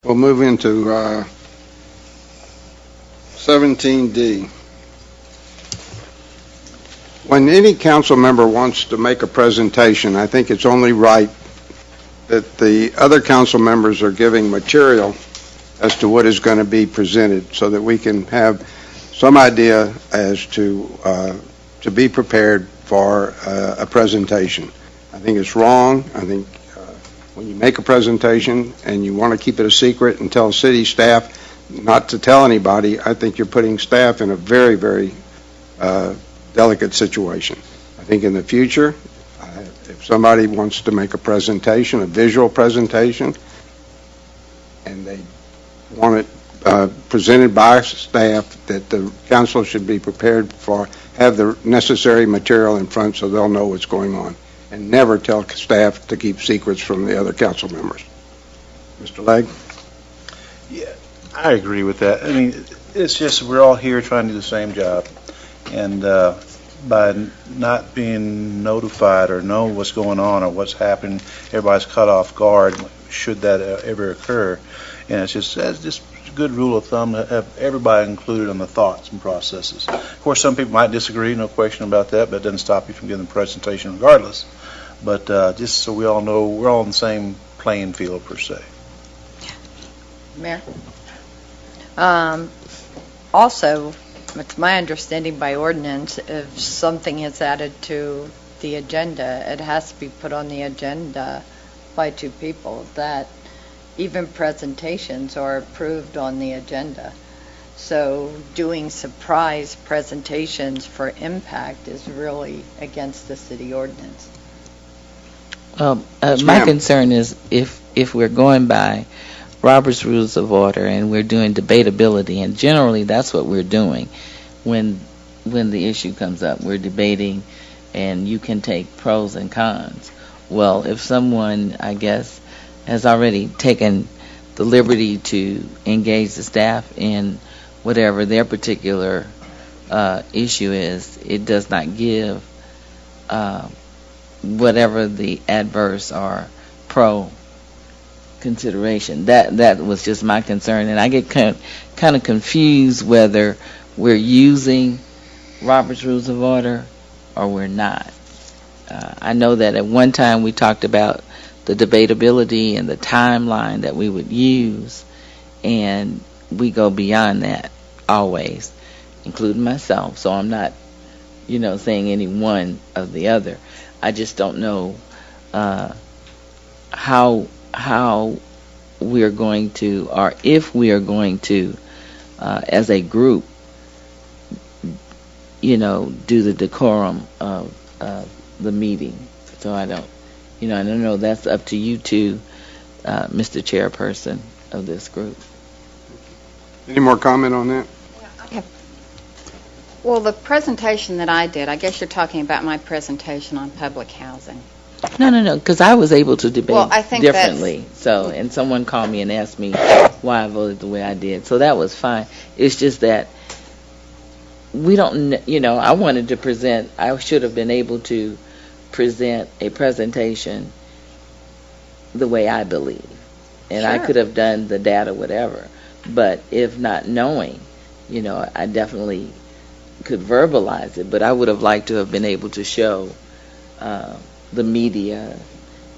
We'll move into 17D. When any council member wants to make a presentation, I think it's only right that the other council members are giving material as to what is going to be presented so that we can have some idea as to be prepared for a presentation. I think it's wrong. I think when you make a presentation and you want to keep it a secret and tell city staff not to tell anybody, I think you're putting staff in a very, very delicate situation. I think in the future, if somebody wants to make a presentation, a visual presentation, and they want it presented by staff, that the council should be prepared for, have the necessary material in front so they'll know what's going on, and never tell staff to keep secrets from the other council members. Mr. Legg? Yeah, I agree with that. I mean, it's just we're all here trying to do the same job, and by not being notified or know what's going on or what's happening, everybody's caught off guard should that ever occur. And it's just a good rule of thumb to have everybody included in the thoughts and processes. Of course, some people might disagree, no question about that, but it doesn't stop you from giving the presentation regardless. But just so we all know, we're all on the same playing field per se. Mayor? Also, it's my understanding by ordinance, if something is added to the agenda, it has to be put on the agenda by two people. That even presentations are approved on the agenda. So doing surprise presentations for impact is really against the city ordinance. My concern is if we're going by Robert's Rules of Order and we're doing debatability, and generally that's what we're doing when the issue comes up. We're debating, and you can take pros and cons. Well, if someone, I guess, has already taken the liberty to engage the staff in whatever their particular issue is, it does not give whatever the adverse or pro consideration. That was just my concern, and I get kind of confused whether we're using Robert's Rules of Order or we're not. I know that at one time we talked about the debatability and the timeline that we would use, and we go beyond that always, including myself. So I'm not, saying any one of the other. I just don't know how we are going to, or if we are going to, as a group, do the decorum of the meeting. So I don't know. That's up to you two, Mr. Chairperson of this group. Any more comment on that? Yeah. Well, the presentation that I did, I guess you're talking about my presentation on public housing. No, because I was able to debate I think differently. So, and someone called me and asked me why I voted the way I did. So that was fine. It's just that we don't, I wanted to present, I should have been able to present a presentation the way I believe. And sure. I could have done the data, whatever. But if not knowing, I definitely could verbalize it. But I would have liked to have been able to show the media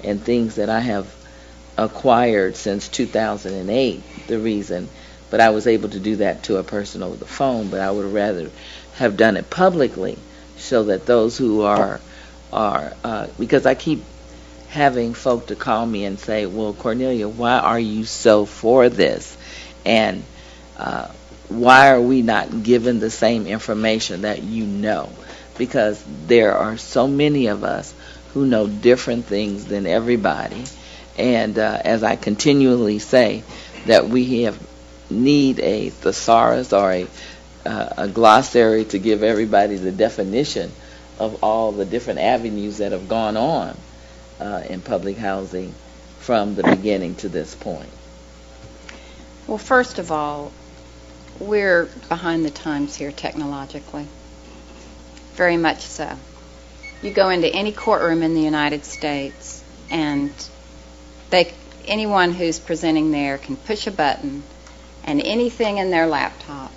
and things that I have acquired since 2008, the reason. But I was able to do that to a person over the phone, but I would rather have done it publicly so that those who are because I keep having folk to call me and say, well, Cornelia, why are you so for this? And why are we not given the same information that you know? Because there are so many of us who know different things than everybody. And as I continually say, that we need a thesaurus or a glossary to give everybody the definition of all the different avenues that have gone on in public housing from the beginning to this point. Well, first of all, we're behind the times here technologically. Very much so. You go into any courtroom in the United States and anyone who's presenting there can push a button, and anything in their laptop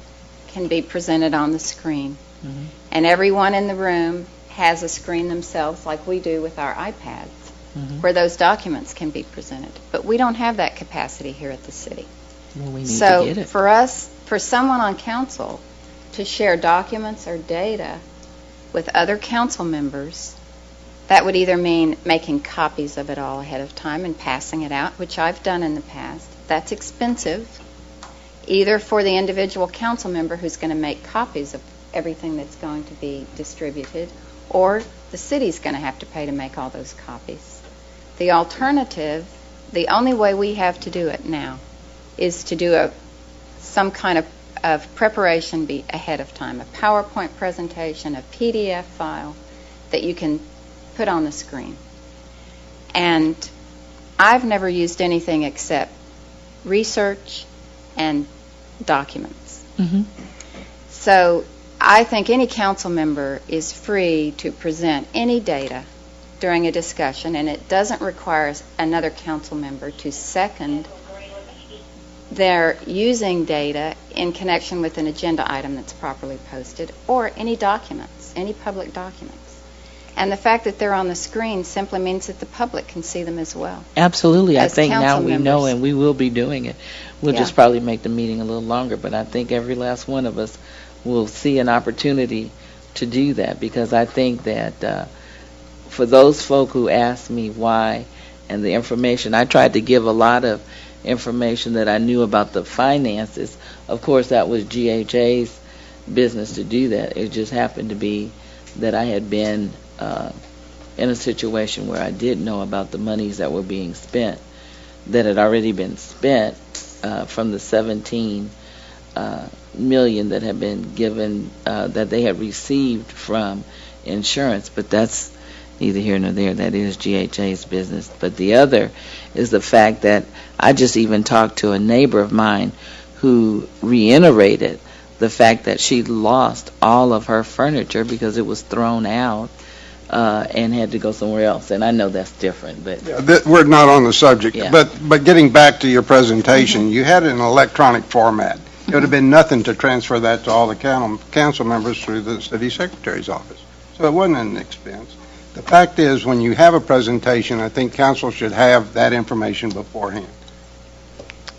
can be presented on the screen. Mhm. And everyone in the room has a screen themselves, like we do with our iPads, Mhm. where those documents can be presented. But we don't have that capacity here at the city. Well, we need to So get it. for someone on council to share documents or data with other council members, that would either mean making copies of it all ahead of time and passing it out, which I've done in the past. That's expensive, either for the individual council member who's going to make copies of everything that's going to be distributed, or the city's going to have to pay to make all those copies. The alternative, the only way we have to do it now, is to do some kind of preparation be ahead of time, a PowerPoint presentation, a PDF file that you can put on the screen. And I've never used anything except research and documents. Mhm. So I think any council member is free to present any data during a discussion, and it doesn't require another council member to second their using data in connection with an agenda item that's properly posted, or any documents, any public documents. And the fact that they're on the screen simply means that the public can see them as well. Absolutely. I As think now council we know, members. and we will be doing it. We'll Yeah. just probably make the meeting a little longer, but I think every last one of us will see an opportunity to do that, because I think that for those folk who asked me why and the information, I tried to give a lot of information that I knew about the finances. Of course, that was GHA's business to do that. It just happened to be that I had been in a situation where I did know about the monies that were being spent, that had already been spent from the 17 million that had been given, that they had received from insurance. But that's neither here nor there. That is GHA's business. But the other is the fact that I just even talked to a neighbor of mine who reiterated the fact that she lost all of her furniture because it was thrown out and had to go somewhere else. And I know that's different, but We're not on the subject, Yeah. but getting back to your presentation, you had it in an electronic format. It would have been nothing to transfer that to all the council members through the city secretary's office. So it wasn't an expense. The fact is, when you have a presentation, I think council should have that information beforehand.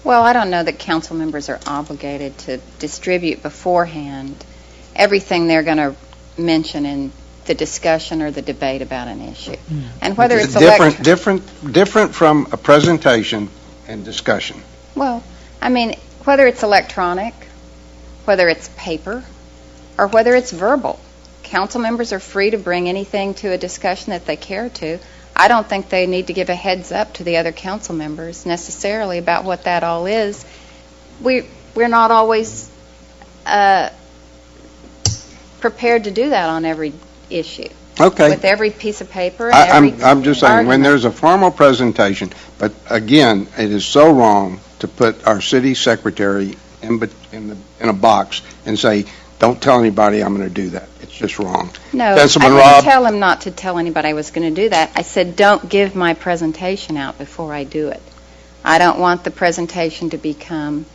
Well, I don't know that council members are obligated to distribute beforehand everything they're going to mention in the discussion or the debate about an issue. And whether it's Different from a presentation and discussion. Well, I mean, whether it's electronic, whether it's paper, or whether it's verbal, council members are free to bring anything to a discussion that they care to. I don't think they need to give a heads up to the other council members necessarily about what that all is. We're not always prepared to do that on every issue. Okay. With every piece of paper and every I'm just saying, when argument. there's a formal presentation, but again, it is so wrong to put our city secretary in a box and say, don't tell anybody I'm going to do that. It's just wrong. No, Councilman I didn't Rob? tell him not to tell anybody I was going to do that. I said, don't give my presentation out before I do it. I don't want the presentation to become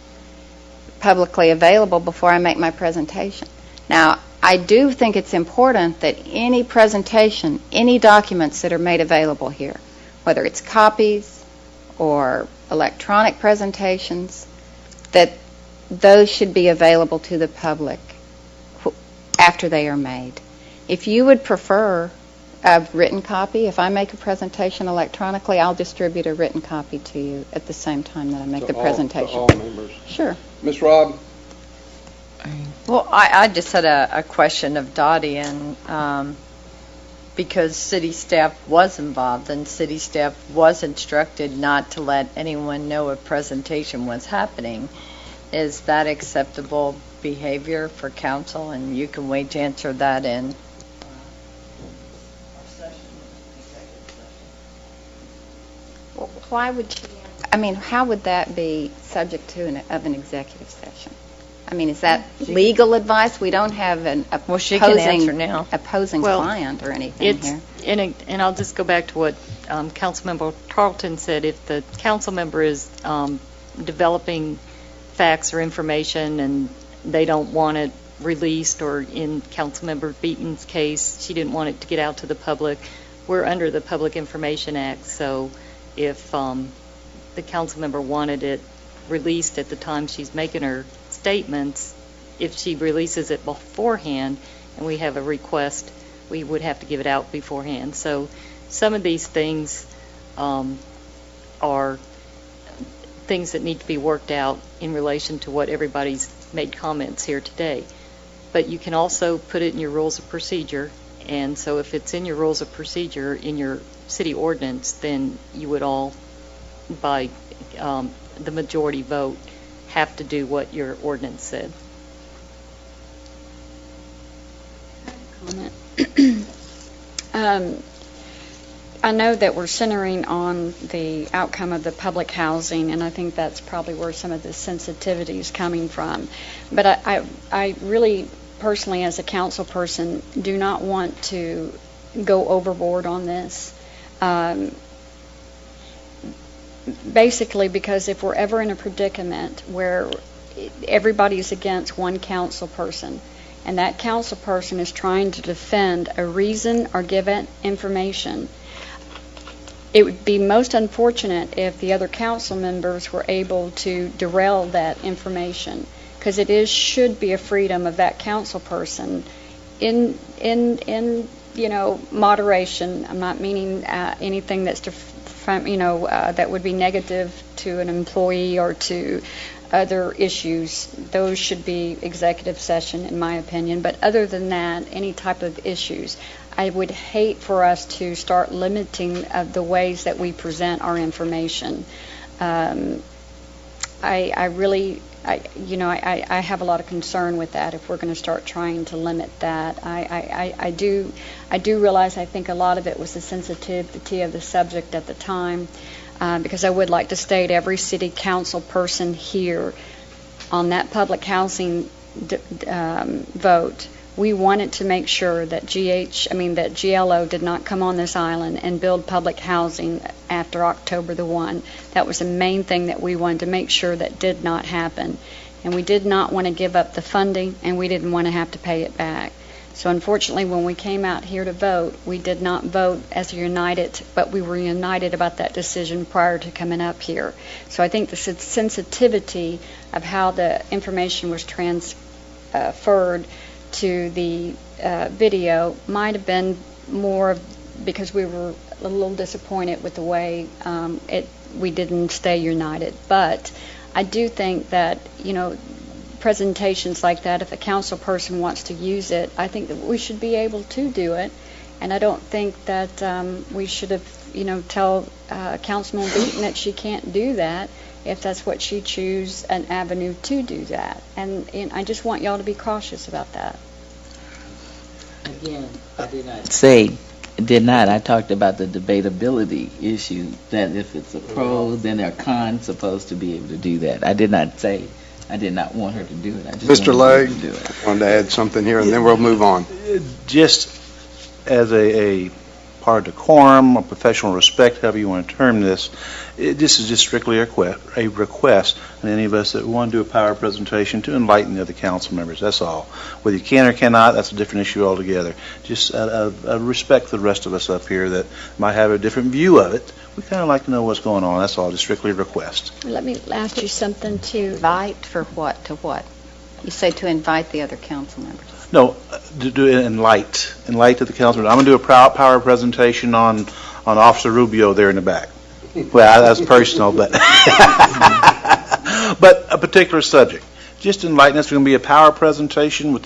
publicly available before I make my presentation. Now, I do think it's important that any presentation, any documents that are made available here, whether it's copies or electronic presentations, that those should be available to the public after they are made. If you would prefer a written copy, if I make a presentation electronically, I'll distribute a written copy to you at the same time that I make the presentation. To all members. Sure. Ms. Robb? Well, I just had a question of Dottie, and because city staff was involved and city staff was instructed not to let anyone know a presentation was happening, is that acceptable behavior for council? And you can wait to answer that in Well, why would you, I mean, how would that be subject to an executive session? I mean, is that legal advice? We don't have an Well, she can answer opposing, now. opposing Well, client or anything here. And I'll just go back to what Councilmember Tarleton said, if the council member is developing facts or information and they don't want it released, or in Councilmember Beeton's case, she didn't want it to get out to the public, we're under the Public Information Act, so if the council member wanted it released at the time she's making her statements, if she releases it beforehand and we have a request, we would have to give it out beforehand. So some of these things are things that need to be worked out in relation to what everybody's made comments here today. But you can also put it in your rules of procedure, and so if it's in your rules of procedure in your city ordinance, then you would all, by the majority vote, have to do what your ordinance said. Comment. I know that we're centering on the outcome of the public housing, and I think that's probably where some of the sensitivity is coming from. But I really, personally, as a council person, do not want to go overboard on this. Basically, because if we're ever in a predicament where everybody's against one council person, and that council person is trying to defend a reason or give it information, it would be most unfortunate if the other council members were able to derail that information, because it should be a freedom of that council person in moderation. I'm not meaning anything that's that would be negative to an employee or to other issues. Those should be executive session, in my opinion. But other than that, any type of issues, I would hate for us to start limiting the ways that we present our information. I have a lot of concern with that if we're going to start trying to limit that. I do realize, I think a lot of it was the sensitivity of the subject at the time, because I would like to state every city council person here on that public housing vote, we wanted to make sure that that GLO did not come on this island and build public housing after October the 1. That was the main thing that we wanted to make sure that did not happen. And we did not want to give up the funding, and we didn't want to have to pay it back. So unfortunately, when we came out here to vote, we did not vote as united, but we were united about that decision prior to coming up here. So I think the sensitivity of how the information was transferred to the video might have been more because we were a little disappointed with the way we didn't stay united. But I do think that, presentations like that, if a council person wants to use it, I think that we should be able to do it. And I don't think that we should have, tell Councilmember Beeton that she can't do that if that's what she chooses an avenue to do that. And I just want y'all to be cautious about that. Again, I talked about the debatability issue, that if it's a pro, then they're con supposed to be able to do that. I did not want her to do it. I just Mr. wanted her Legg to do it. wanted to add something here, and then we'll move on. Just as a part of decorum or professional respect, however you want to term this, this is just strictly a request on any of us that want to do a power presentation to enlighten the other council members. That's all. Whether you can or cannot, that's a different issue altogether. Just out of respect for the rest of us up here that might have a different view of it, we kind of like to know what's going on. That's all. Just strictly a request. Let me ask you something too. Invite for what to what? You say to invite the other council members. No, to do it enlight to the council members. I'm going to do a power presentation on Officer Rubio there in the back. Well, that's personal, but but a particular subject. Just enlighten us. It's going to be a power presentation with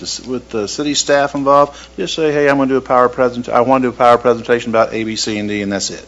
the city staff involved. Just say, hey, I want to do a power presentation about A, B, C, and D, and that's it.